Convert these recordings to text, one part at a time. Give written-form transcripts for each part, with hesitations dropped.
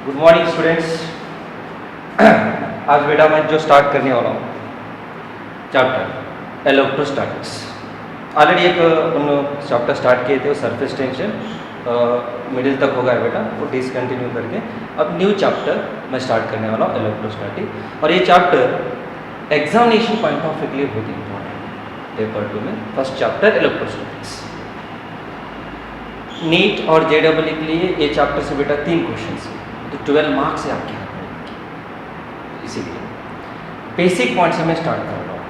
Good morning students. आज बेटा मैं जो स्टार्ट करने वाला हूँ चैप्टर इलेक्ट्रोस्टैटिक्स। ऑलरेडी एक चैप्टर स्टार्ट किए थे, वो सरफेस टेंशन मिडिल तक हो गया बेटा, वो डिसकंटिन्यू करके अब न्यू चैप्टर मैं स्टार्ट करने वाला हूँ इलेक्ट्रोस्टैटिक। और ये chapter examination point of view के लिए बहुत इंपॉर्टेंट है। पेपर 2 में फर्स्ट चैप्टर इलेक्ट्रोस्टैटिक्स। नीट और JEE के लिए ये चैप्टर से बेटा 3 क्वेश्चन है, तो 12 मार्क्स है आपके हाथ में। इसीलिए बेसिक पॉइंट से मैं स्टार्ट कर रहा हूँ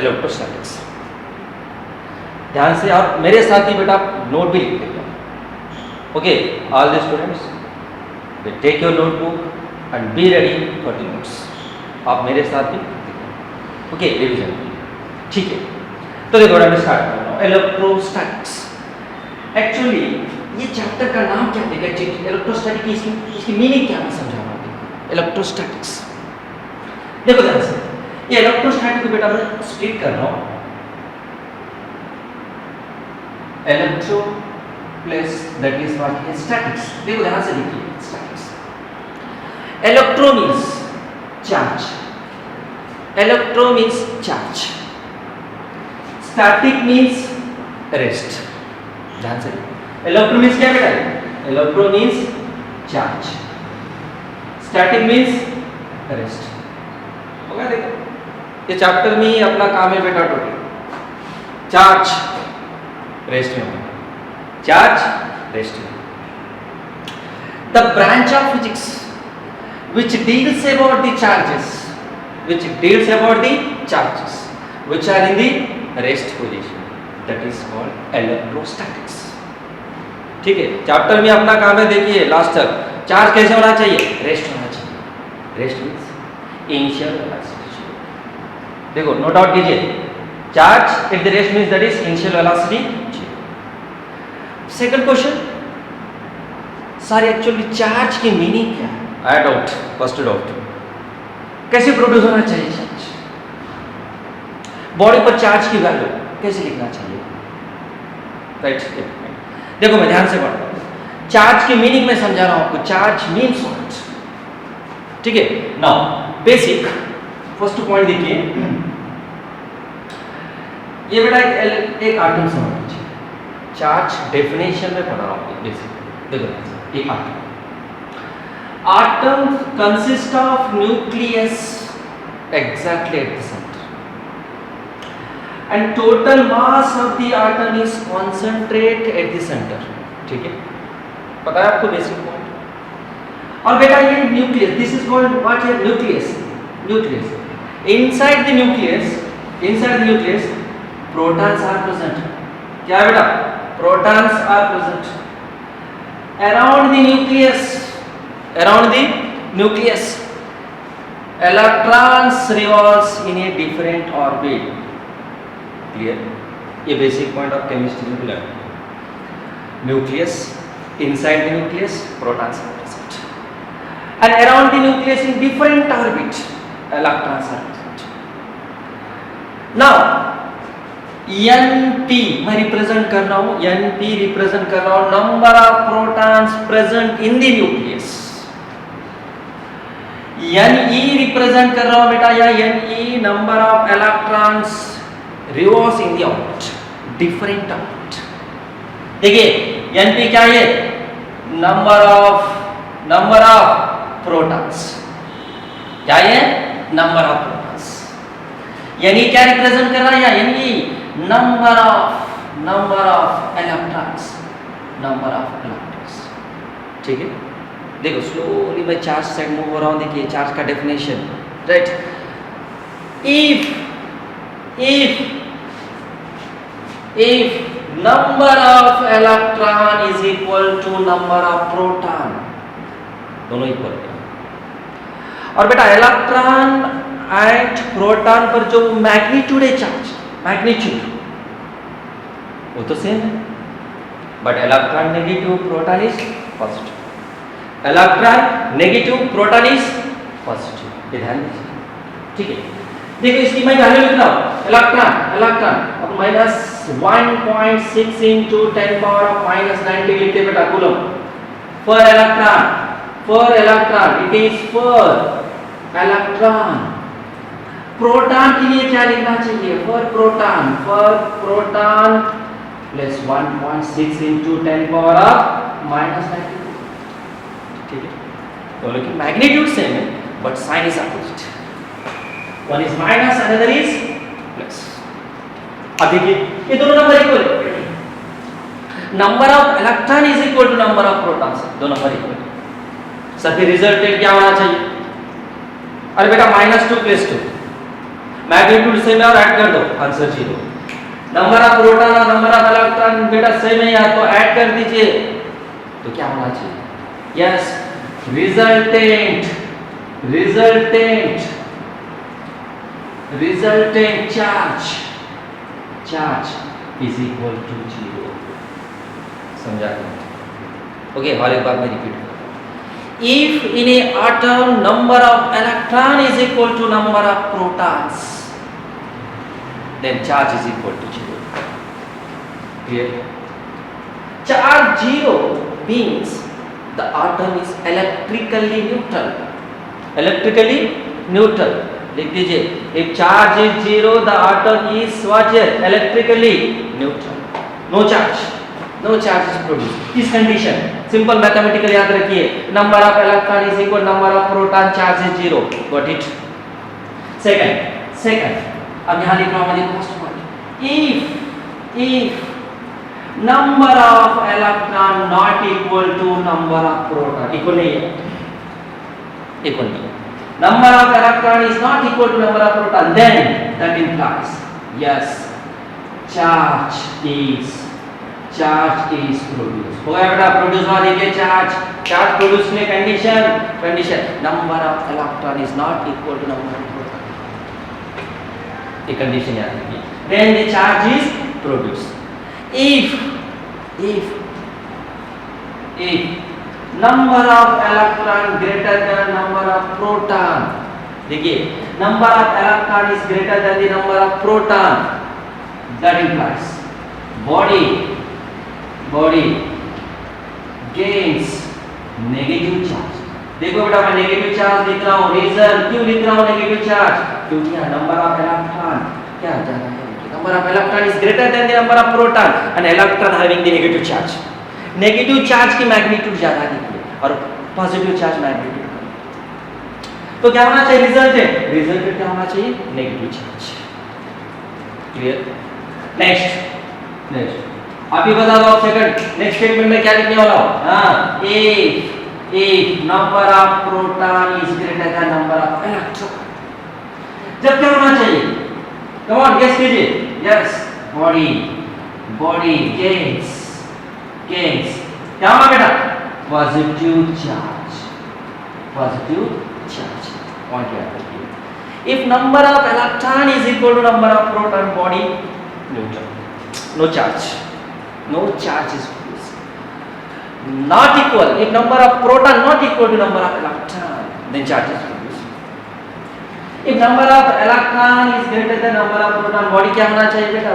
इलेक्ट्रोस्टैटिक्स। ध्यान से आप मेरे साथ ही बेटा नोट भी लिख लेगा। Okay, all the students take your notebook and be ready for the notes. आप मेरे साथ भी ओके रिविजन। ठीक है, तो देखो मैं स्टार्ट कर रहा हूँ इलेक्ट्रोस्टैटिक्स। एक्चुअली ये चैप्टर का नाम क्या देगा, इलेक्ट्रोस्टैटिक की इसकी मीनिंग क्या मैं समझा रहा हूँ। इलेक्ट्रोस्टैटिक्स देखो ध्यान से, ये इलेक्ट्रोस्टैटिक को बेटा मैं स्प्लिट कर रहा हूँ। Electro plus that is what is statics. देखो ध्यान से देखिए, statics electro means charge, electro means charge, static means rest. ध्यान से, इलेक्ट्रो मींस क्या बेटा, electro means charge, static means rest. हो गया। देखो ये चैप्टर में ही अपना काम है बेटा, टोटल चार्ज रेस्ट में होगा, चार्ज रेस्ट में। The branch of physics which deals about the charges, which deals about the charges which are in the rest position, that is called electrostatics। ठीक है, चैप्टर में अपना काम है। देखिए लास्ट तक चार्ज कैसे होना चाहिए, रेस्ट होना चाहिए। Rest means initial velocity. देखो नोट आउट कीजिए, charge at the rest means that is initial velocity. Second question, sir actually charge की मीनिंग क्या है। आई डाउट, फर्स्ट डाउट, कैसे प्रोड्यूस होना चाहिए चार्ज, बॉडी पर चार्ज की वैल्यू कैसे लिखना चाहिए, राइट। देखो मैं ध्यान से पढ़ता हूँ, चार्ज की मीनिंग में समझा रहा हूं आपको। चार्ज मीन्स व्हाट, ठीक है। नाउ बेसिक फर्स्ट पॉइंट देखिए, ये बेटा एक आटम समझ लीजिए। चार्ज डेफिनेशन में पढ़ा रहा हूं बेसिक। देखो एक atom consists of nucleus exactly at the center and total mass of the atom is concentrate at the center। ठीक है, पता है आपको बेसिक पॉइंट। और बेटा ये nucleus, this is called what है, nucleus. Nucleus inside the nucleus, inside the nucleus protons are present. क्या है बेटा, protons are present around the nucleus. Around the nucleus electrons revolves in a different orbit। Clear? ये basic point of chemistry में लगा। Nucleus, inside the nucleus protons are present and around the nucleus in different orbit electrons are present। Now NP मैं represent कर रहा हूँ, NP represent कर रहा हूँ number of protons present in the nucleus. Ne represent कर रहा हूं बेटा, या Ne number of electrons revolves in the orbit, different orbit. देखिए Np क्या है, नंबर ऑफ प्रोटॉन्स। क्या है, नंबर ऑफ प्रोटॉन्स। Ne क्या रिप्रेजेंट कर रहा है, या Ne number of electrons, number of electrons. ठीक है, देखो स्लोली मैं चार्ज साइड मूव हो रहा हूं। देखिए चार्ज का definition, right. If number of electron is equal to number of proton, दोनों इक्वल है। और बेटा इलेक्ट्रॉन एंड प्रोटॉन पर जो मैग्नीट्यूड है, चार्ज मैग्नीट्यूड वो तो सेम है, but electron negative, proton is positive. Electron negative, proton is positive. ये ध्यान दीजिए, ठीक है। देखो इसकी मैं वैल्यू लिख रहा हूं, इलेक्ट्रॉन अब -1.6 × 10⁻⁻90 लिखते बेटा coulomb. For for electron, it is for electron. Proton के लिए क्या लिखना चाहिए? for proton plus 1.6 into 10 power of minus 92. ठीक है, दोनों की मैग्नीट्यूड सेम है but sign is opposite, one is minus another is plus. अब देखिए ये दोनों नंबर इक्वल है, number of electron is equal to number of protons, दो नंबर इक्वल है. सर फिर रिजल्टेंट क्या होना चाहिए? अरे बेटा -2 + 2 मैग्नीट्यूड सेम है और ऐड कर दो, आंसर 0. नंबर ऑफ प्रोटॉन और नंबर ऑफ इलेक्ट्रॉन बेटा सेम है, या तो ऐड कर दीजिए, तो क्या होना चाहिए? Yes, resultant charge is equal to 0. समझा? ओके, और एक बार मैं रिपीट करूं. If in a atom number of electron is equal to number of protons, then charge is equal to 0. Clear? Charge 0 means the atom is electrically neutral. Electrically neutral. लिख दीजिए, if charge is 0, the atom is what? Electrically neutral. No charge is produced. इस condition simple mathematical याद रखिए, number of electron is equal number of proton, charge is 0. Got it? Second अब यहां लिख रहा हूं मैं, first point. If number of electron not equal to number of proton, equal नहीं है, number of electron is not equal to number of proton, then that implies yes charge is produce. हो गया बेटा, प्रोड्यूस हुआ. देखिए charge produce में condition number of electron is not equal to number of proton, ये condition याद रखिए. Then the charge is produce. If number of electron greater than number of proton, देखिए number of electron is greater than the number of proton, that implies body gains negative charge. देखो बेटा मैं negative charge लिख रहा हूं, reason क्यों लिख रहा हूं नेगेटिव चार्ज? क्योंकि नंबर ऑफ इलेक्ट्रॉन क्या ज्यादा है, number of electron is greater than the number of proton and electron having the negative charge. Negative charge की मैग्नीट्यूड ज्यादा दिखती है और पॉजिटिव चार्ज मैग्नीट्यूड कम. तो क्या होना चाहिए? रिजल्टेंट क्या होना चाहिए? Negative charge. क्लियर? नेक्स्ट अभी बता दो आप सेकंड. नेक्स्ट स्टेटमेंट में क्या लिखने वाला हो? if number of proton is greater than number of electron, जब क्या होना चाहिए? कम ऑन गेस कीजिए. यस, बॉडी गेन्स क्या होगा बेटा? Positive charge. पॉइंट याद रखिए. if number of electron is equal to number of proton, body neutral, no charge is produced. Not equal, if number of proton not equal to number of electron, then charge is produced. if number of electron is greater than number of proton, body क्या होना चाहिए बेटा?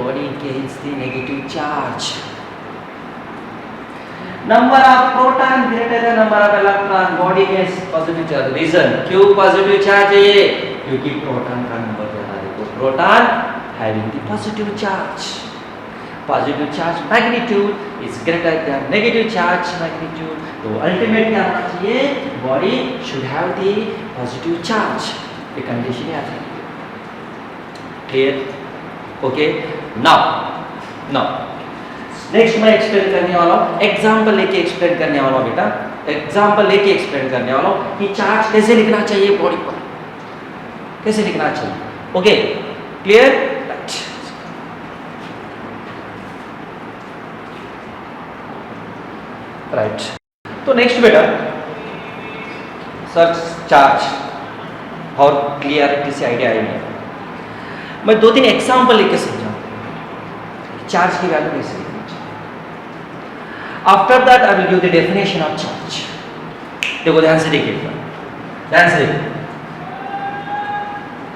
body gains the negative charge. number of proton greater than number of electron, body gains positive charge. reason क्यों positive charge है ये? क्योंकि proton का number ज्यादा है, तो proton having the positive charge magnitude is greater than negative charge magnitude. तो ultimate क्या होना चाहिए? body should have the positive charge. ये condition याद रखिए. clear? okay, now नेक्स्ट मैं एक्सप्लेन करने वाला हूँ, एग्जाम्पल लेके एक्सप्लेन करने वाला हूँ बेटा, एग्जाम्पल लेके एक्सप्लेन करने वाला हूँ कि चार्ज कैसे लिखना चाहिए बॉडी पर, कैसे लिखना चाहिए. Okay, clear? राइट. तो नेक्स्ट बेटा सर चार्ज और क्लियरिटी से आइडिया आई नहीं, मैं 2-3 एग्जाम्पल लेके समझाऊँ चार्ज की वैल्यू कैसे. After that, I will give the definition of charge. देखो ध्यान से देखिए, ध्यान से देखिए.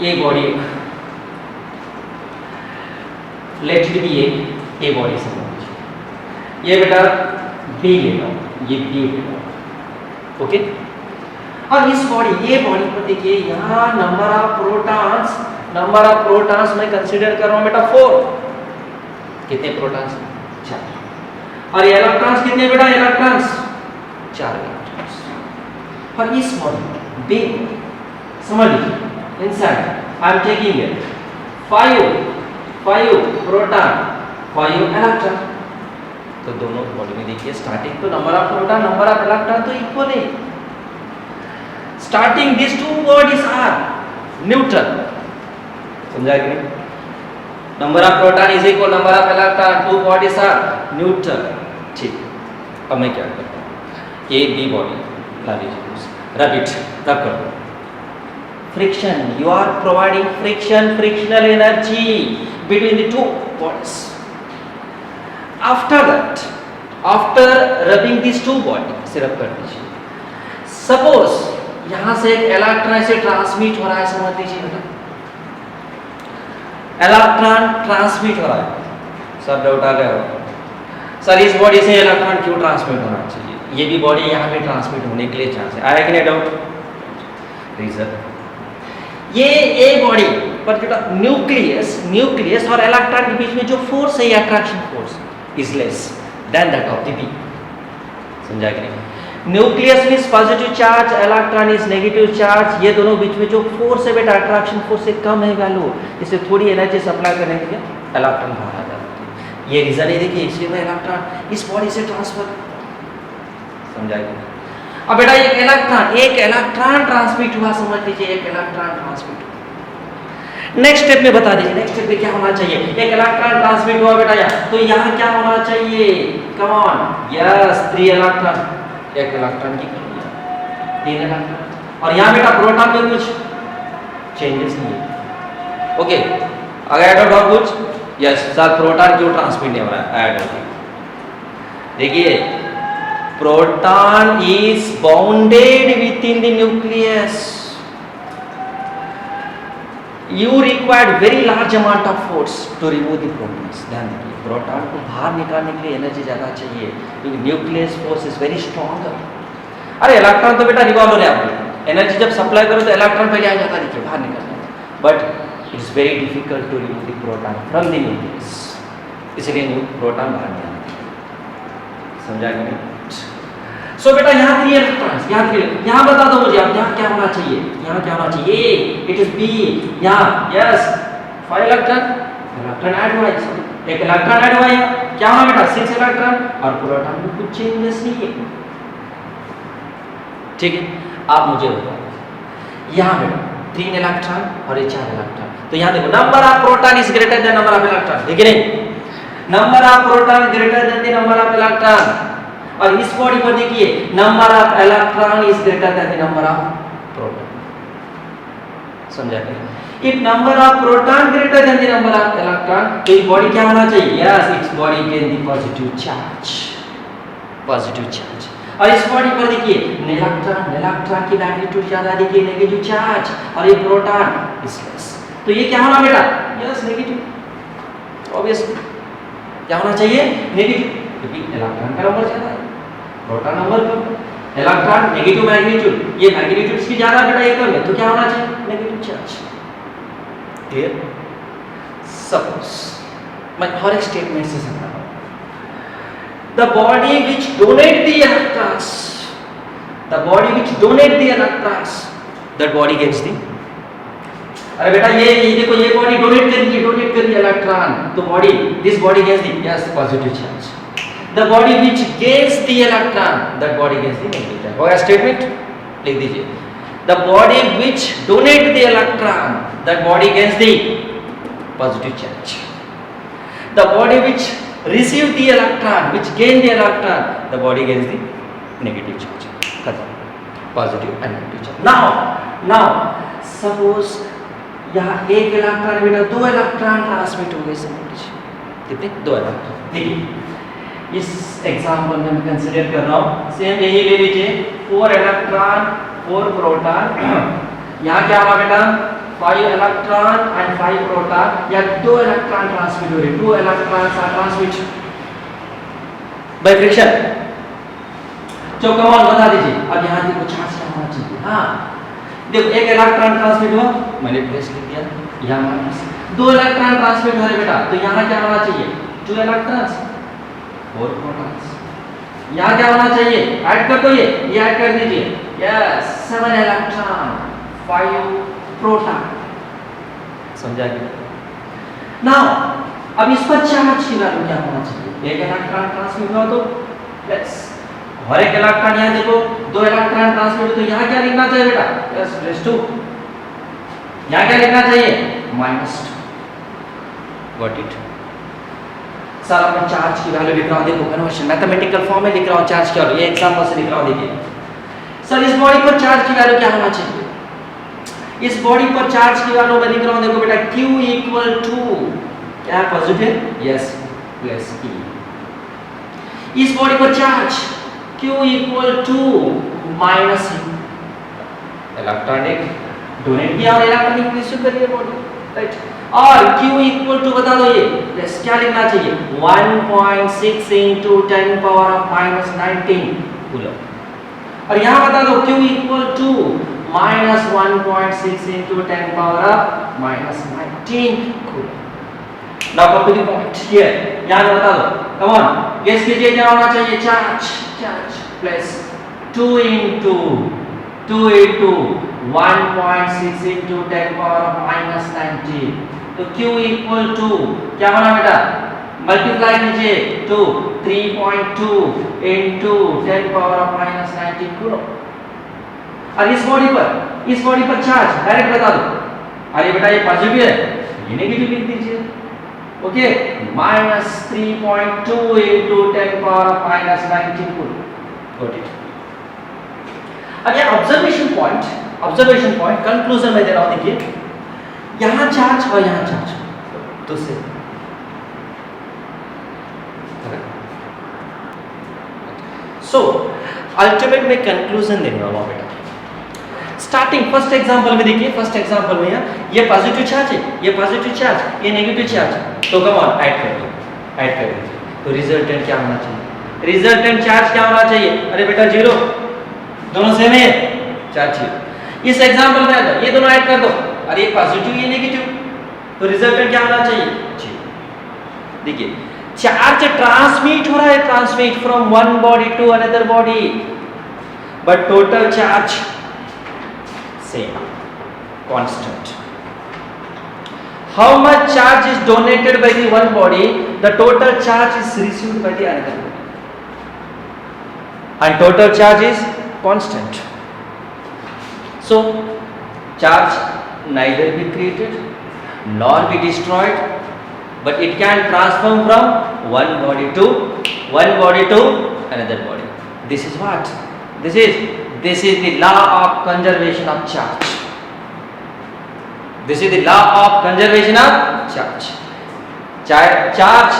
ये body let it be a body से ये बेटा बी ले लो, ये बी ले लो. ओके। और इस बॉडी, ये बॉडी पर देखिए यहाँ नंबर ऑफ प्रोटॉन्स मैं कंसीडर कर रहा हूँ बेटा 4। कितने प्रोटॉन्स? 4। और ये इलेक्ट्रॉन्स कितने बेटा? Electrons 4 electrons. और इस बॉडी बिग, समझ लीजिए inside I am taking 5 proton 5 electron. तो दोनों बॉडी में देखिए स्टार्टिंग तो number of proton number of electron तो इक्वल है। Starting this two bodies are neutral, समझा कि नहीं? Number of proton is equal number of electron, two bodies are neutral. ठीक, अब मैं क्या करता हूँ, ए बी बॉडी ला लीजिए, रब इट, रब कर दो। Friction, you are providing frictional energy between the two bodies. After that, after rubbing these two bodies, इसे रब कर दीजिए। Suppose यहाँ से एक इलेक्ट्रॉन से ट्रांसमिट हो रहा है, समझ लीजिए बेटा, इलेक्ट्रॉन ट्रांसमिट हो रहा है। सब डाउट आ गया होगा, सर इस बॉडी से इलेक्ट्रॉन क्यों ट्रांसमिट होना चाहिए? ये भी बॉडी यहाँ पे ट्रांसमिट होने के लिए चांस है, आया कि नहीं डाउट? रीजन, ये ए बॉडी पर जो न्यूक्लियस और इलेक्ट्रॉन के बीच में जो फोर्स है, attraction force is less than that of the B, समझा कि नहीं? Nucleus means positive charge, electron is negative charge, ये दोनों बीच में जो फोर्स है बेटा अट्रैक्शन फोर्स से कम है वैल्यू, इससे थोड़ी एनर्जी सप्लाई करने के लिए इलेक्ट्रॉन बाहर आ जाता है। ये रीजन है, देखिए इसलिए मैं इलेक्ट्रॉन इस बॉडी से ट्रांसफर, समझा कि नहीं? अब बेटा एक इलेक्ट्रॉन ट्रांसमिट हुआ, समझ लीजिए एक इलेक्ट्रॉन ट्रांसमिट हुआ। नेक्स्ट स्टेप में बता दीजिए, नेक्स्ट स्टेप में क्या होना चाहिए? एक इलेक्ट्रॉन ट्रांसमिट हुआ बेटा यहाँ, तो यहाँ क्या होना चाहिए? कम ऑन, यस 3 इलेक्ट्रॉन, एक इलेक्ट्रॉन की 3 इलेक्ट्रॉन। और यहाँ बेटा प्रोटॉन में कुछ चेंजेस नहीं है, ओके। अगर ऐड और कुछ, यस सर प्रोटॉन क्यों ट्रांसमिट नहीं हो रहा है? ऐड होगी, देखिए proton is bounded within the nucleus. You required very large amount of force to remove the protons. ध्यान दीजिए, प्रोटॉन को बाहर निकालने के लिए एनर्जी ज़्यादा चाहिए, क्योंकि nucleus force is very stronger. अरे इलेक्ट्रॉन तो बेटा रिवॉल्वर है, आपको एनर्जी जब सप्लाई करो तो इलेक्ट्रॉन पहले आ जाता, देखिए बाहर निकलता, but it is very difficult to remove the proton from the nucleus, इसलिए प्रोटॉन बाहर नहीं आता, समझा कि नहीं? सो बेटा यहाँ 3 इलेक्ट्रॉन्स, यहाँ बता दो मुझे अब यहाँ क्या होना चाहिए? यहाँ क्या होना चाहिए? इट इज बी, यहाँ यस 5 इलेक्ट्रॉन ऐड हुआ है, एक इलेक्ट्रॉन ऐड हुआ है, क्या होना बेटा? 6 इलेक्ट्रॉन, और प्रोटॉन में कुछ चेंजेस नहीं है, ठीक है। आप मुझे बताओ यहाँ बेटा 3 इलेक्ट्रॉन और ये 4 इलेक्ट्रॉन, तो यहाँ देखो number of proton is greater than number of electron, ठीक है नहीं? Number of proton greater than the number of electron. और इस बॉडी पर देखिए number of electron is greater than the number of proton, समझा क्या? If number of proton greater than the number of electron, तो ये बॉडी क्या होना चाहिए? Yes its body gain the positive charge, positive charge. और इस बॉडी पर देखिए इलेक्ट्रॉन की मैग्नीट्यूड ज्यादा, देखिए नेगेटिव चार्ज, और ये प्रोटॉन इज लेस, तो ये क्या होना बेटा? यस नेगेटिव, ऑब्वियसली क्या होना चाहिए? नेगेटिव, क्योंकि इलेक्ट्रॉन का नंबर ज्यादा है, प्रोटॉन नंबर कम, इलेक्ट्रॉन नेगेटिव मैग्नीट्यूड, ये मैग्नीट्यूड इसकी ज्यादा बेटा ये कम है, तो क्या होना चाहिए? Negative charge, clear? सपोज मैं हर एक स्टेटमेंट से समझा रहा हूं, the body which donate the electrons, the body which donate the electrons, that body gets the, अरे बेटा ये देखो ये बॉडी डोनेट कर रही है इलेक्ट्रॉन, तो body this body gets the yes positive charge. The body which gains the electron, that body gains the negative charge. और स्टेटमेंट लिख दीजिए, the body which donate the electron, that body gains the positive charge. The body which receive the electron, which gain the electron, the body gains the negative charge. खत्म, positive and negative charge. Now suppose यहाँ एक electron बेटा 2 electron transmit हो गए, समझ लीजिए कितने? 2 electron. देखिए इस एग्जांपल में मैं कंसीडर कर रहा हूँ, सेम यही ले लीजिए 4 इलेक्ट्रॉन 4 प्रोटॉन, यहाँ क्या होगा बेटा? 5 इलेक्ट्रॉन एंड 5 प्रोटॉन, या 2 इलेक्ट्रॉन ट्रांसमिट हो रहे, 2 electrons are transmit by friction. तो कम ऑन बता दीजिए। अब यहाँ देखो चार्ज क्या होना चाहिए। हाँ देखो एक इलेक्ट्रॉन ट्रांसमिट हुआ, मैंने प्लस लिख दिया, यहाँ माइनस। दो इलेक्ट्रॉन ट्रांसमिट हो रहे बेटा, तो यहाँ क्या होना चाहिए? 2 इलेक्ट्रॉन्स, 4 प्रोटॉन्स। यहाँ क्या होना चाहिए? ऐड कर दो, ये ऐड कर दीजिए। Yes 7 electron 5 proton. समझा गया? नाउ अब इस पर चार्ज की वैल्यू क्या होना चाहिए? एक इलेक्ट्रॉन ट्रांसमिट हुआ तो यस, और एक इलेक्ट्रॉन यहाँ देखो, 2 इलेक्ट्रॉन ट्रांसमिट, तो यहाँ क्या लिखना चाहिए बेटा? यस +2। यहाँ क्या लिखना चाहिए? -2। Got it. सर अब मैं चार्ज की वैल्यू लिख रहा हूँ, देखो कन्वर्शन मैथमेटिकल फॉर्म में लिख रहा हूँ चार्ज की वैल्यू, ये एग्जांपल से लिख रहा हूँ। देखिए सर इस बॉडी पर चार्ज की वैल्यू क्या होना चाहिए? इस बॉडी पर चार्ज की वैल्यू मैं लिख रहा हूँ, देखो बेटा Q = क्या है? Positive, yes +E। इस बॉडी पर charge Q = -E। Electronic donate किया और इलेक्ट्रॉनिक रिसीव कर लिया बॉडी, राइट। और Q = बता दो, ये यस क्या लिखना चाहिए? 1.6 × 10⁻⁻19 कूलम। और यहाँ बता दो Q = -1.6 × 10⁻⁻19 coulomb. Now come to the point here, यहाँ बता दो, कम ऑन गेस कीजिए क्या होना चाहिए? Charge plus 2 × 1.6 × 10⁻⁻19। तो Q = क्या होना बेटा? मल्टीप्लाई कीजिए 3.2 × 10⁻⁻19 कूलम। और इस बॉडी पर चार्ज डायरेक्ट बता दो। अरे बेटा ये पॉजिटिव है, ये नेगेटिव लिख दीजिए। Okay, -3.2 × 10⁻⁻19 coulomb. Got it. अब ये ऑब्जर्वेशन पॉइंट कंक्लूजन में दे रहा हूं। देखिए यहां चार्ज और यहां चार्ज, तो से सो अल्टीमेट में कंक्लूजन देने वाला हूं बेटा। स्टार्टिंग फर्स्ट एग्जांपल में देखिए, फर्स्ट एग्जांपल में ये पॉजिटिव चार्ज है, ये पॉजिटिव चार्ज, ये नेगेटिव चार्ज, तो कम ऑन ऐड कर दीजिए। तो रिजल्टेंट क्या होना चाहिए? रिजल्टेंट चार्ज क्या होना चाहिए? अरे बेटा 0, दोनों सेम है, चार्ज 0। इस एग्जांपल में आ ये दोनों ऐड कर दो, अरे ये पॉजिटिव ये नेगेटिव, तो रिजल्टेंट क्या होना चाहिए? 0। देखिए चार्ज ट्रांसमिट हो रहा है, transmit from one body to another body, but total charge same, constant. How much charge is donated by the one body, the total charge is received by the another body, and total charge is constant. So charge neither be created nor be destroyed, but it can transform from one body to another body. This is what? This is the law of conservation of charge. This is the law of conservation of charge. Charge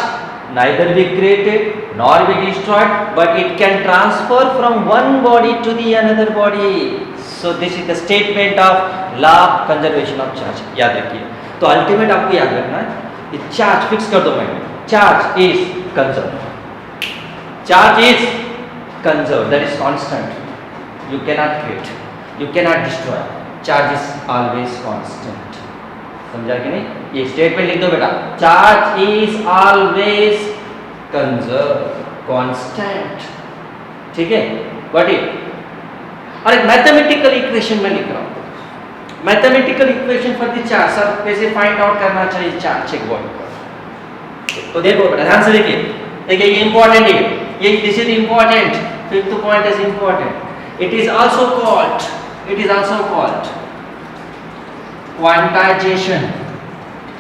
neither be created nor be destroyed, but it can transfer from one body to the another body. So this is the statement of law of conservation of charge. याद रखिए। तो ultimate आपको याद रखना है, ये charge fix कर दो मैं, charge is conserve, charge is conserve, that is constant, you cannot create, you cannot destroy, charge is always constant. समझा कि नहीं? ये स्टेटमेंट लिख दो बेटा, charge is always conserve, constant, ठीक है? Got it. और एक मैथमेटिकल इक्वेशन में लिख रहा हूं, mathematical equation for the charge. Sir कैसे फाइंड आउट करना चाहिए चार्ज एक बॉडी पर? तो देखो बेटा ध्यान से देखिए ये इंपॉर्टेंट है, ये this is important, fifth point is important. It is also called quantization.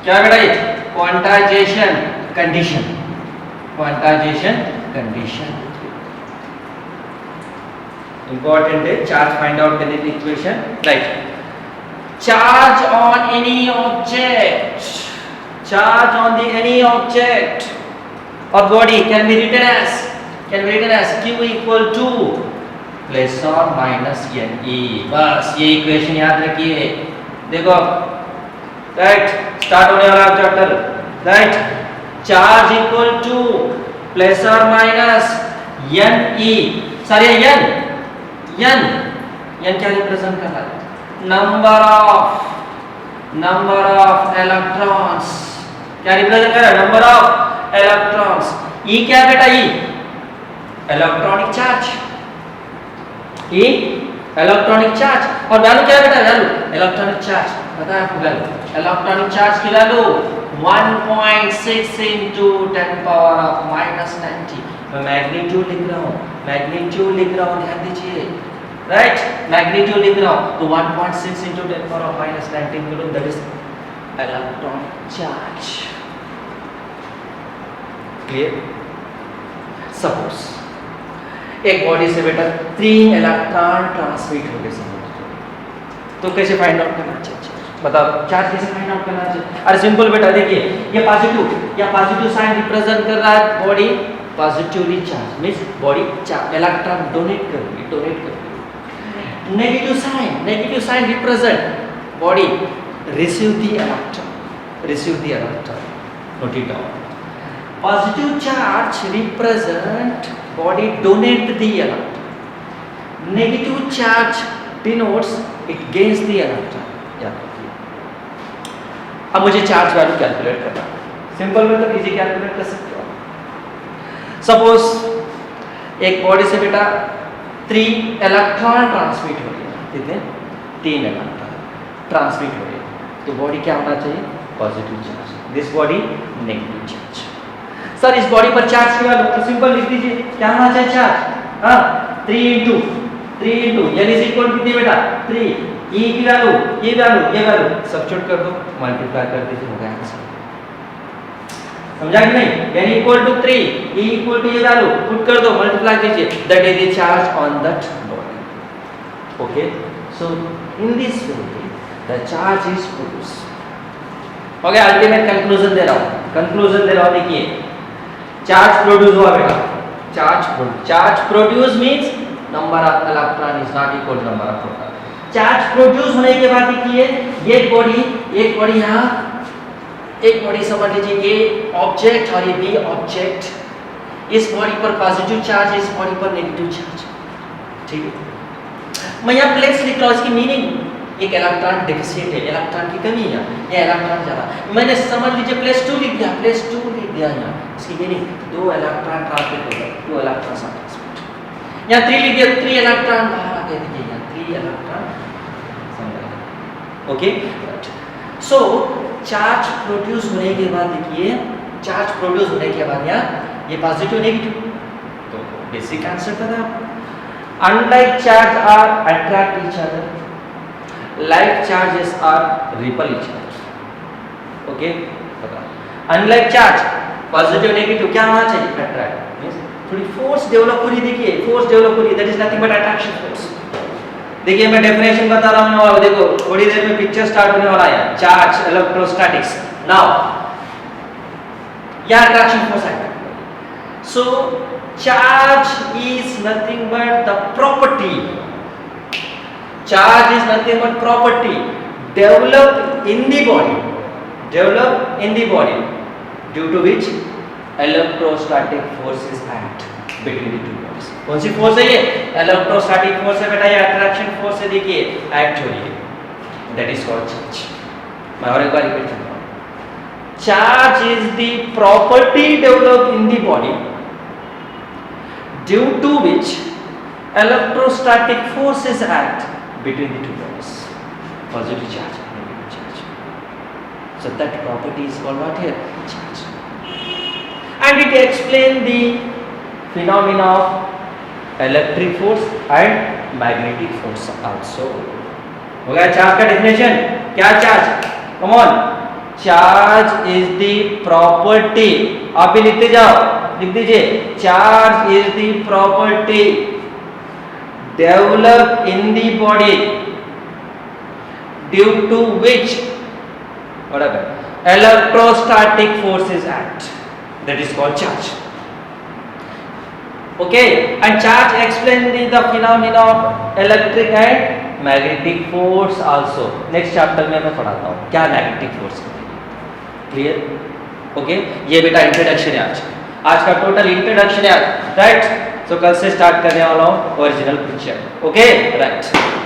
क्या बेटा ये? Quantization condition. Quantization condition. Important है, charge find out करने की equation, right? Charge on any object. Charge on the any object or body can be written as Q = plus और minus NE। बस ये equation याद रखिए। देखो राइट, स्टार्ट होने वाला chapter, right. Charge equal to plus और minus NE। Sorry N N N क्या रिप्रेजेंट कर रहा है? Number of electrons. क्या रिप्रेजेंट कर रहा है? Number of electrons. ई क्या है बेटा? ई इलेक्ट्रॉनिक चार्ज, ई इलेक्ट्रॉनिक चार्ज। और वैल्यू क्या है बेटा? Value electronic charge. बताया आपको वैल्यू इलेक्ट्रॉनिक चार्ज की वैल्यू 1.6 into 10 power of -90। मैं मैग्नीट्यूड लिख रहा हूँ, ध्यान दीजिए, राइट? मैग्नीट्यूड लिख रहा हूँ तो 1.6 into 10 power of -90 coulomb, that is electronic charge. Clear? Suppose एक बॉडी से बेटा 3 इलेक्ट्रॉन ट्रांसमिट हो गए समझ, तो कैसे फाइंड आउट करना चाहिए? बताओ चार्ज कैसे फाइंड आउट करना चाहिए? अरे सिंपल बेटा, देखिए ये पॉजिटिव साइन रिप्रेजेंट कर रहा है body positively charge, means body electron donate करेगी। Negative sign represent body receive the electron. Note it down. Positive charge represent body donate the electron, negative charge denotes it gains the electron. अब मुझे charge value calculate करना है। Simple में तो easy calculate कर सकते हो। सपोज एक बॉडी से बेटा 3 इलेक्ट्रॉन ट्रांसमिट हो रही है, कितने? 3 इलेक्ट्रॉन ट्रांसमिट हो रही है, तो बॉडी क्या होना चाहिए? Positive charge. This body negative charge. Sir इस बॉडी पर चार्ज की वैल्यू तो सिंपल लिख दीजिए, क्या होना चाहिए चार्ज? हाँ 3 इंटू n इज इक्वल कितनी बेटा? 3। ई की वैल्यू, ये वैल्यू सब्स्टिट्यूट कर दो, मल्टीप्लाई कर दीजिए, हो गया आंसर। समझा कि नहीं? n equal to 3, e equal to ये वैल्यू पुट कर दो, मल्टीप्लाई कीजिए, that is the charge on that body. Okay, so in this way the charge is produced. Okay, ultimate conclusion दे रहा हूं, देखिए चार्ज प्रोड्यूस हुआ बेटा, charge produce means number of electron is not equal to number of proton. Charge produce होने के बाद देखिए एक बॉडी यहाँ, एक बॉडी समझ लीजिए ये ऑब्जेक्ट और ये बी ऑब्जेक्ट, इस बॉडी पर पॉजिटिव चार्ज, इस बॉडी पर नेगेटिव चार्ज। ठीक है, मैं यहाँ प्लेस लिख रहा हूँ, इसकी मीनिंग एक इलेक्ट्रॉन डेफिशिएंट है, इलेक्ट्रॉन की कमी है, ये इलेक्ट्रॉन ज्यादा। मैंने समझ लीजिए प्लेस 2 लिख दिया यहाँ, इसकी मीनिंग 2 इलेक्ट्रॉन ट्रांसमिट हो गए, 2 इलेक्ट्रॉन ट्रांसमिट। यहाँ 3 लिख दिया, 3 इलेक्ट्रॉन बाहर आ गए, देखिए यहाँ 3 electron. Okay, so charge produce होने के बाद देखिए, यहाँ ये पॉजिटिव नेगेटिव, तो बेसिक आंसर पता है। Unlike charge are attract each other, like charges are repel each other. Okay, पता। अनलाइक चार्ज पॉजिटिव नेगेटिव क्या होना चाहिए? अट्रैक्ट, मींस थोड़ी फोर्स डेवलप हो रही, देखिए फोर्स डेवलप हो रही, that is nothing but attraction force. देखिए मैं डेफिनेशन बता रहा हूं, और देखो थोड़ी देर में पिक्चर स्टार्ट होने वाला है। चार्ज इलेक्ट्रोस्टैटिक्स, नाउ या अट्रैक्शन फोर्स है। So charge is nothing but the property, develop in the body due to which electrostatic forces act between the two bodies. कौन सी फोर्स है ये? इलेक्ट्रोस्टैटिक फोर्स है बेटा, ये अट्रैक्शन फोर्स है, देखिए एक्ट हो रही है, दैट इज कॉल्ड चार्ज। मैं और एक बार रिपीट करता हूं, charge is the property develop in the body due to which electrostatic forces act between the two bodies, positive charge, negative charge. So that property is called what here? Charge. And it explains the phenomena of electric force and magnetic force also. हो गया charge का definition? क्या charge? Come on, charge is the property, आप भी लिखते जाओ, लिख दीजिए, charge is the property develop in the body due to which whatever electrostatic forces act, that is called charge. Okay, and charge explain the phenomena of electric and magnetic force also. Next chapter में मैं पढ़ाता हूँ क्या magnetic force है। Clear? Okay, ये बेटा introduction है आज का टोटल इंट्रोडक्शन है, राइट? सो कल से स्टार्ट करने वाला हूँ ओरिजिनल पिक्चर। Okay right.